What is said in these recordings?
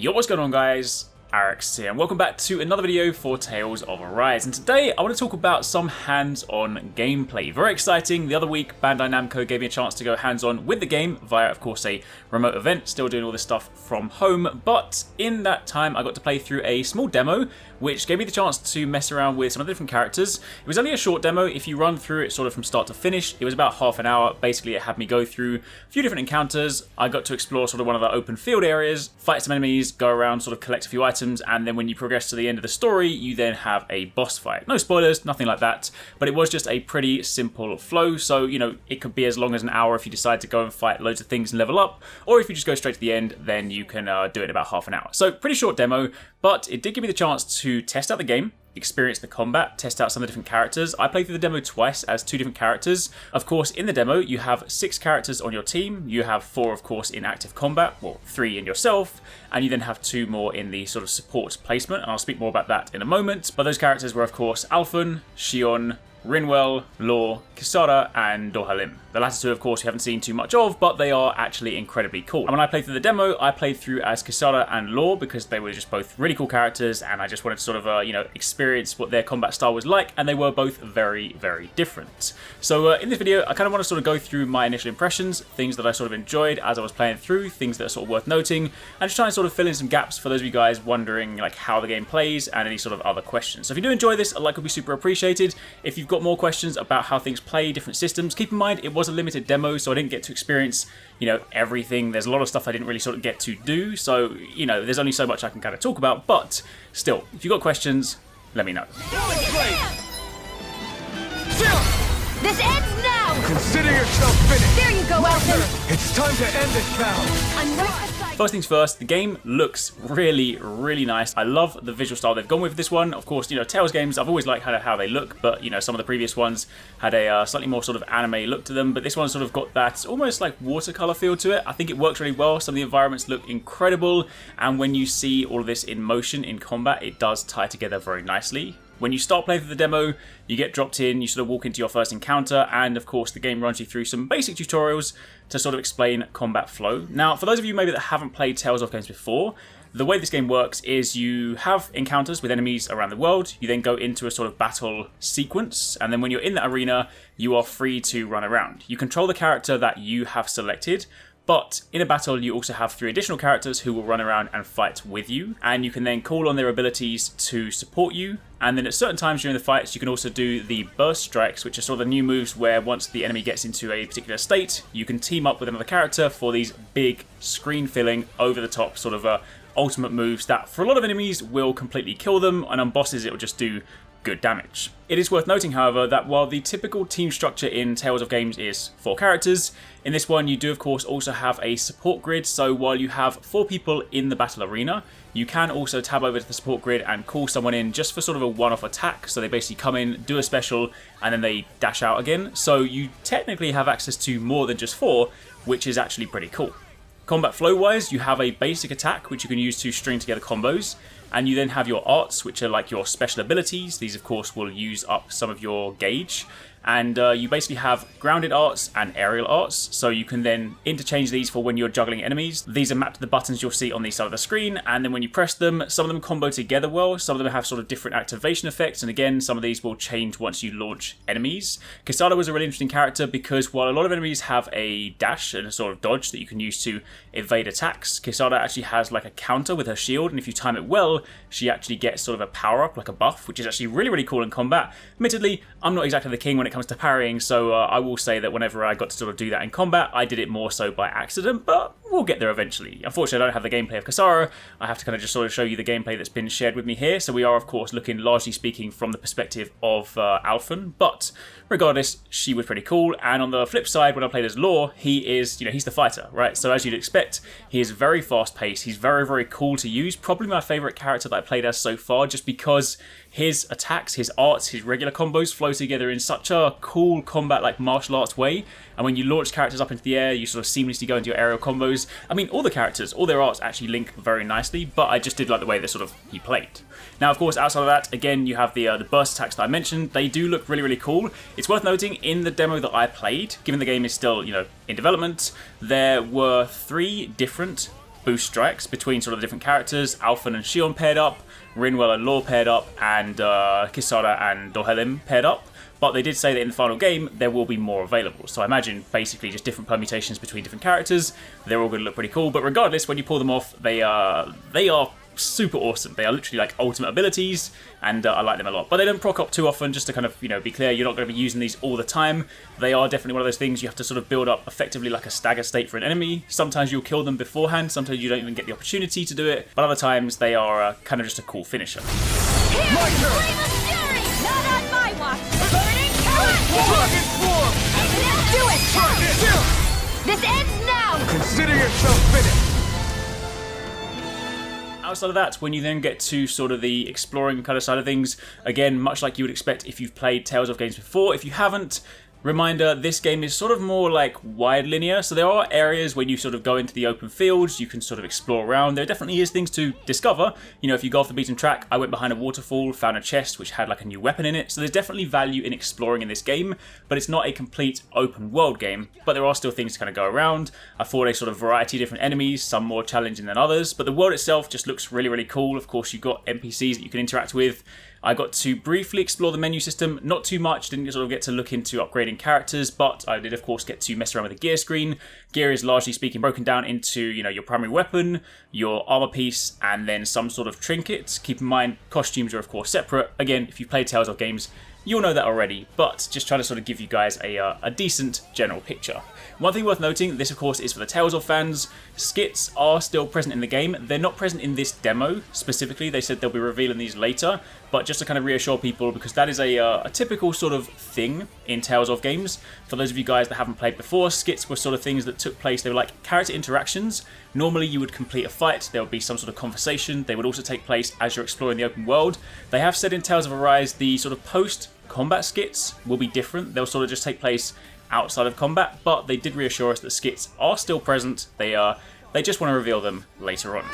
Yo, what's going on, guys? Arekkz here, and welcome back to another video for Tales of Arise. And today I want to talk about some hands-on gameplay. Very exciting. The other week Bandai Namco gave me a chance to go hands-on with the game via, of course, a remote event, still doing all this stuff from home. But in that time I got to play through a small demo which gave me the chance to mess around with some of the different characters. It was only a short demo. If you run through it sort of from start to finish, it was about half an hour. Basically, it had me go through a few different encounters. I got to explore sort of one of the open field areas, fight some enemies, go around, sort of collect a few items, and then when you progress to the end of the story, you then have a boss fight. No spoilers, nothing like that, but it was just a pretty simple flow. So, you know, it could be as long as an hour if you decide to go and fight loads of things and level up, or if you just go straight to the end, then you can do it in about half an hour. So, pretty short demo, but it did give me the chance to test out the game, experience the combat, test out some of the different characters. I played through the demo twice as two different characters. Of course, in the demo, you have 6 characters on your team. You have 4, of course, in active combat, well, 3 in yourself, and you then have 2 more in the sort of support placement, and I'll speak more about that in a moment. But those characters were, of course, Alphen, Xion, Rinwell, Law, Corsada, and Dohalim. The latter 2, of course, we haven't seen too much of, but they are actually incredibly cool. And when I played through the demo, I played through as Corsada and Law because they were just both really cool characters, and I just wanted to sort of, experience what their combat style was like, and they were both very, very different. So in this video, I kind of want to sort of go through my initial impressions, things that I sort of enjoyed as I was playing through, things that are sort of worth noting, and just try and sort of fill in some gaps for those of you guys wondering like how the game plays and any sort of other questions. So if you do enjoy this, a like would be super appreciated. If you've got more questions about how things play, different systems, keep in mind it was a limited demo, so I didn't get to experience, everything. There's a lot of stuff I didn't really sort of get to do, so, there's only so much I can kind of talk about, but still, if you've got questions, let me know. This ends now! Consider yourself finished! There you go, Alphen! It's time to end this battle! I'm right beside you. First things first, the game looks really, really nice. I love the visual style they've gone with this one. Of course, Tales games, I've always liked how they look, but, some of the previous ones had a slightly more sort of anime look to them, but this one sort of got that almost like watercolor feel to it. I think it works really well. Some of the environments look incredible, and when you see all of this in motion, in combat, it does tie together very nicely. When you start playing through the demo, you get dropped in, you sort of walk into your first encounter, and of course the game runs you through some basic tutorials to sort of explain combat flow. Now, for those of you maybe that haven't played Tales of games before, the way this game works is you have encounters with enemies around the world, you then go into a sort of battle sequence, and then when you're in that arena, you are free to run around. You control the character that you have selected, but in a battle, you also have 3 additional characters who will run around and fight with you, and you can then call on their abilities to support you. And then at certain times during the fights, you can also do the burst strikes, which are sort of the new moves where once the enemy gets into a particular state, you can team up with another character for these big screen-filling, over-the-top sort of ultimate moves that for a lot of enemies will completely kill them, and on bosses it will just do good damage. It is worth noting, however, that while the typical team structure in Tales of games is 4 characters, in this one you do of course also have a support grid, so while you have 4 people in the battle arena, you can also tab over to the support grid and call someone in just for sort of a one-off attack, so they basically come in, do a special, and then they dash out again, so you technically have access to more than just 4, which is actually pretty cool. Combat flow-wise, you have a basic attack, which you can use to string together combos, and you then have your arts, which are like your special abilities. These, of course, will use up some of your gauge. And you basically have grounded arts and aerial arts, so you can then interchange these for when you're juggling enemies. These are mapped to the buttons you'll see on the side of the screen, and then when you press them, some of them combo together well, some of them have sort of different activation effects, and again, some of these will change once you launch enemies. Corsada was a really interesting character because while a lot of enemies have a dash and a sort of dodge that you can use to evade attacks, Corsada actually has like a counter with her shield, and if you time it well, she actually gets sort of a power-up, like a buff, which is actually really, really cool in combat. Admittedly, I'm not exactly the king when it comes to parrying, so I will say that whenever I got to sort of do that in combat, I did it more so by accident, but we'll get there eventually. Unfortunately, I don't have the gameplay of Corsada. I have to kind of just sort of show you the gameplay that's been shared with me here, so we are, of course, looking largely speaking from the perspective of Alphen, but regardless, she was pretty cool, and on the flip side, when I played as Law, he is, he's the fighter, right? So as you'd expect, he is very fast-paced, he's very, very cool to use, probably my favourite character that I played as so far, just because his attacks, his arts, his regular combos flow together in such a cool combat like martial arts way, and when you launch characters up into the air, you sort of seamlessly go into your aerial combos. I mean, all the characters, all their arts actually link very nicely, but I just did like the way that sort of he played. Now, of course, outside of that, again, you have the burst attacks that I mentioned. They do look really, really cool. It's worth noting, in the demo that I played, given the game is still, in development, there were 3 different boost strikes between sort of different characters. Alphen and Shion paired up, Rinwell and Law paired up, and Corsada and Dohelim paired up. But they did say that in the final game, there will be more available. So I imagine basically just different permutations between different characters. They're all going to look pretty cool. But regardless, when you pull them off, they are super awesome. They are literally like ultimate abilities, and I like them a lot. But they don't proc up too often, just to kind of, you know, be clear, you're not going to be using these all the time. They are definitely one of those things you have to sort of build up effectively like a stagger state for an enemy. Sometimes you'll kill them beforehand, sometimes you don't even get the opportunity to do it, but other times they are kind of just a cool finisher. My turn! Not on my watch! Burning Dragon Swarm! Do it! This ends now! Consider yourself finished! Outside of that, when you then get to sort of the exploring kind of side of things, again, much like you would expect if you've played Tales of games before, if you haven't, reminder, this game is sort of more like wide linear, so there are areas when you sort of go into the open fields, you can sort of explore around. There definitely is things to discover. You know, if you go off the beaten track, I went behind a waterfall, found a chest which had like a new weapon in it, so there's definitely value in exploring in this game, but it's not a complete open world game, but there are still things to kind of go around. I fought a sort of variety of different enemies, some more challenging than others, but the world itself just looks really, really cool. Of course, you've got NPCs that you can interact with. I got to briefly explore the menu system, not too much, didn't sort of get to look into upgrading characters, but I did of course get to mess around with the gear screen. Gear is largely speaking broken down into, you know, your primary weapon, your armor piece, and then some sort of trinket. Keep in mind, costumes are of course separate. Again, if you've played Tales of games, you'll know that already, but just trying to sort of give you guys a decent general picture. One thing worth noting, this of course is for the Tales of fans. Skits are still present in the game. They're not present in this demo specifically. They said they'll be revealing these later, but just to kind of reassure people, because that is a typical sort of thing in Tales of games. For those of you guys that haven't played before, skits were sort of things that took place. They were like character interactions. Normally you would complete a fight, there would be some sort of conversation. They would also take place as you're exploring the open world. They have said in Tales of Arise the sort of post-combat skits will be different. They'll sort of just take place outside of combat, but they did reassure us that skits are still present. They just want to reveal them later on.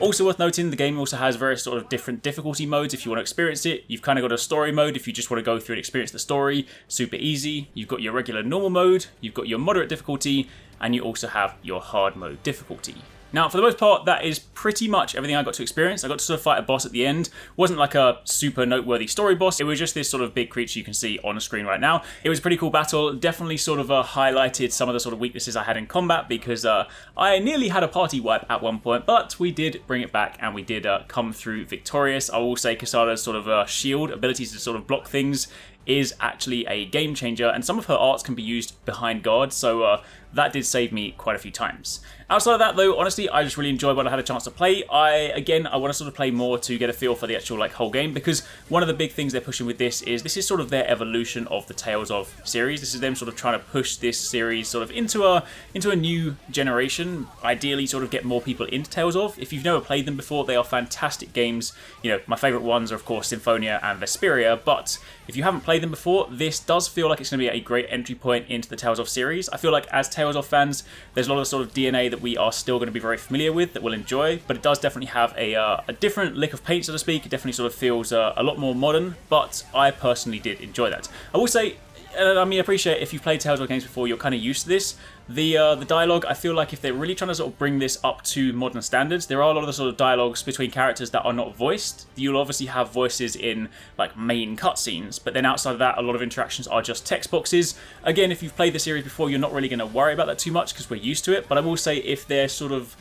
Also worth noting, the game also has various sort of different difficulty modes if you want to experience it. You've kind of got a story mode if you just want to go through and experience the story. Super easy. You've got your regular normal mode, you've got your moderate difficulty, and you also have your hard mode difficulty. Now, for the most part, that is pretty much everything I got to experience. I got to sort of fight a boss at the end. It wasn't like a super noteworthy story boss. It was just this sort of big creature you can see on the screen right now. It was a pretty cool battle. Definitely sort of highlighted some of the sort of weaknesses I had in combat, because I nearly had a party wipe at one point, but we did bring it back and we did come through victorious. I will say Corsada's sort of shield, abilities to sort of block things, is actually a game changer, and some of her arts can be used behind guard, so that did save me quite a few times. Outside of that though, honestly, I just really enjoyed what I had a chance to play. I want to sort of play more to get a feel for the actual like whole game, because one of the big things they're pushing with this is sort of their evolution of the Tales of series. This is them sort of trying to push this series sort of into a new generation, ideally sort of get more people into Tales of. If you've never played them before, they are fantastic games. You know, my favourite ones are of course Symphonia and Vesperia, but if you haven't played them before, this does feel like it's going to be a great entry point into the Tales of series. I feel like as Tales of fans, there's a lot of sort of DNA that we are still going to be very familiar with, that we'll enjoy, but it does definitely have a different lick of paint, so to speak. It definitely sort of feels a lot more modern, but I personally did enjoy that. I will say, I mean, I appreciate if you've played Tales of games before, you're kind of used to this. The dialogue, I feel like if they're really trying to sort of bring this up to modern standards, there are a lot of the sort of dialogues between characters that are not voiced. You'll obviously have voices in like main cutscenes, but then outside of that, a lot of interactions are just text boxes. Again, if you've played the series before, you're not really going to worry about that too much because we're used to it, but I will say if their sort of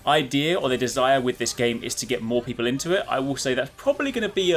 idea or their desire with this game is to get more people into it, I will say that's probably going to be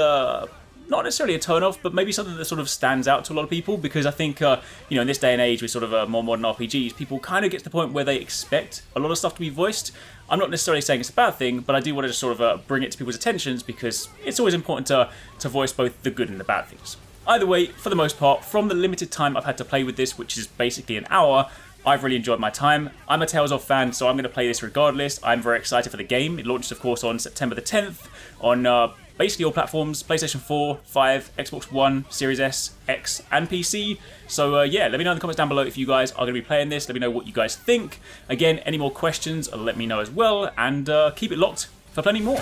not necessarily a turn-off, but maybe something that sort of stands out to a lot of people, because I think, you know, in this day and age with sort of more modern RPGs, people kind of get to the point where they expect a lot of stuff to be voiced. I'm not necessarily saying it's a bad thing, but I do want to just sort of bring it to people's attentions, because it's always important to voice both the good and the bad things. Either way, for the most part, from the limited time I've had to play with this, which is basically an hour, I've really enjoyed my time. I'm a Tales of fan, so I'm going to play this regardless. I'm very excited for the game. It launched, of course, on September the 10th on basically all platforms: PlayStation 4, 5, Xbox One, Series S, X, and PC. So yeah, let me know in the comments down below if you guys are going to be playing this. Let me know what you guys think. Again, any more questions, let me know as well, and keep it locked for plenty more.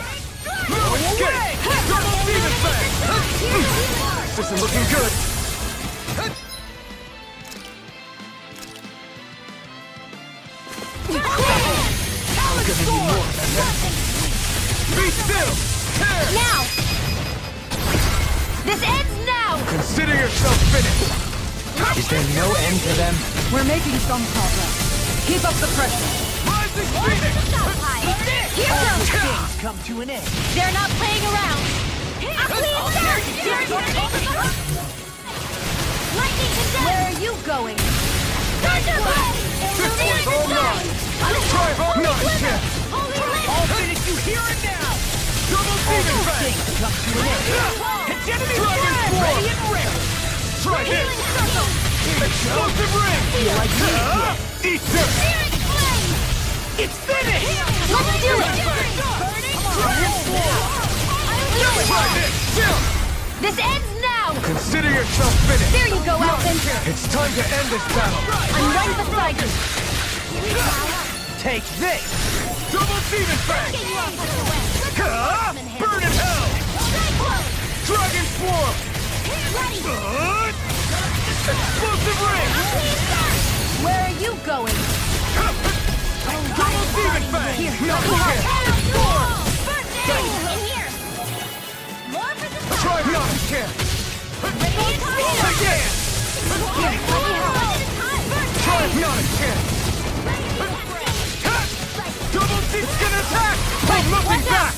This isn't looking good. yourself finished! Is there no end to them? We're making some progress. Keep up the pressure. Rising Phoenix! Here goes! Things come to an end. They're not playing around! A clean Lightning condemned! Where are you going? Thunderblade! This one's all mine! Try hard! Not a chance! Holy I'll finish you here and now. Double demon fang! Things come to an end. Hegemony Dragon flag, Swarm! ready and ready. Try this! Explosive ring! You like me again? Eat dirt! Spirit flame! It's finished. Let's do it! Try this! Chill! This ends now! Consider yourself finished! There you go, Elfin! It's time to end this battle! I'm right beside you! Take this. Double demon fang! Burn in hell! Dragon Swarm! Explosive ring! Where are you going? Double demon fang! Not a chance! In here! More for the Try not a chance! Again! Try not a chance! Double deep's gonna attack! I'm looking back!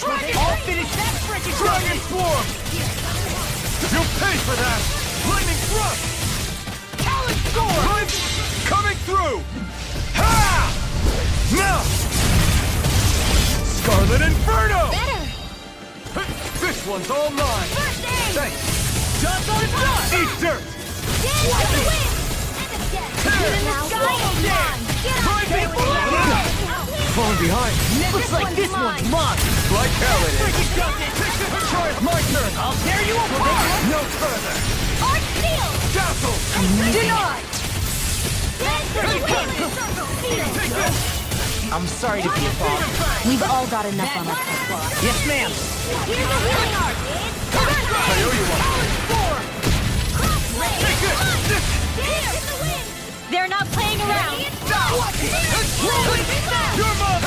I'll finish that freaking Dragon Swarm! You'll pay for that! Lightning thrust! Talon Storm. Coming through! Ha! Now! Scarlet Inferno! Better! This one's all mine! First aid! Thanks! Just on done. Eat dirt! Dance to the wind! And a death! Now, get out there with me! Falling behind! Looks like this one's mine. Like hell it is! Freaking does it. Try it, my turn! I'll tear you apart. No further! Arch Steel! Dazzle! Denied! Dance to the wind! Take this! I'm sorry to be a bother. We've all got enough on our plate. Yes, ma'am. Here's a healing art! I owe you one! Take this! Dance in the wind! They're not playing around! Your mom!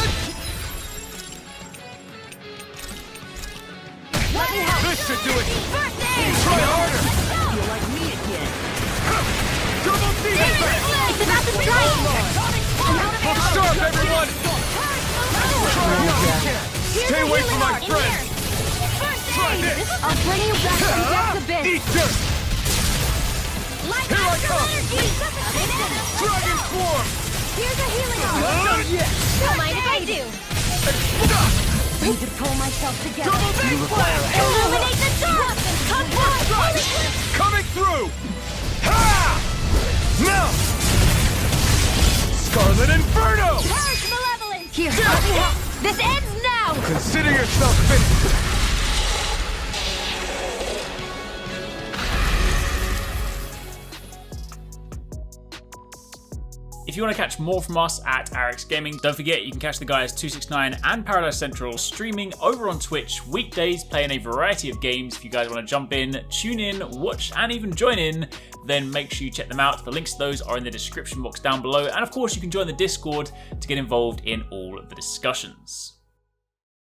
Let me help! This should do it! First aid! Try harder! Feel like me again. Double demon fang! It's about to strike! Stop, everyone! Try not a chance! Stay away from my friend! Try this! I'll bring you back from death to bit! Eat dirt! Here I come! Dragon Swarm! Here's a healing art! Don't mind if I do! Need to pull myself together. Illuminate the dark! Come on! Coming through! Ha! Now! Scarlet Inferno! Purge malevolence! Here, let me help! This ends now! Consider yourself finished! If you want to catch more from us at Arekkz Gaming, don't forget you can catch the guys TwoSixNine and Paradise Central streaming over on Twitch weekdays, playing a variety of games. If you guys want to jump in, tune in, watch, and even join in, then make sure you check them out. The links to those are in the description box down below. And of course, you can join the Discord to get involved in all of the discussions.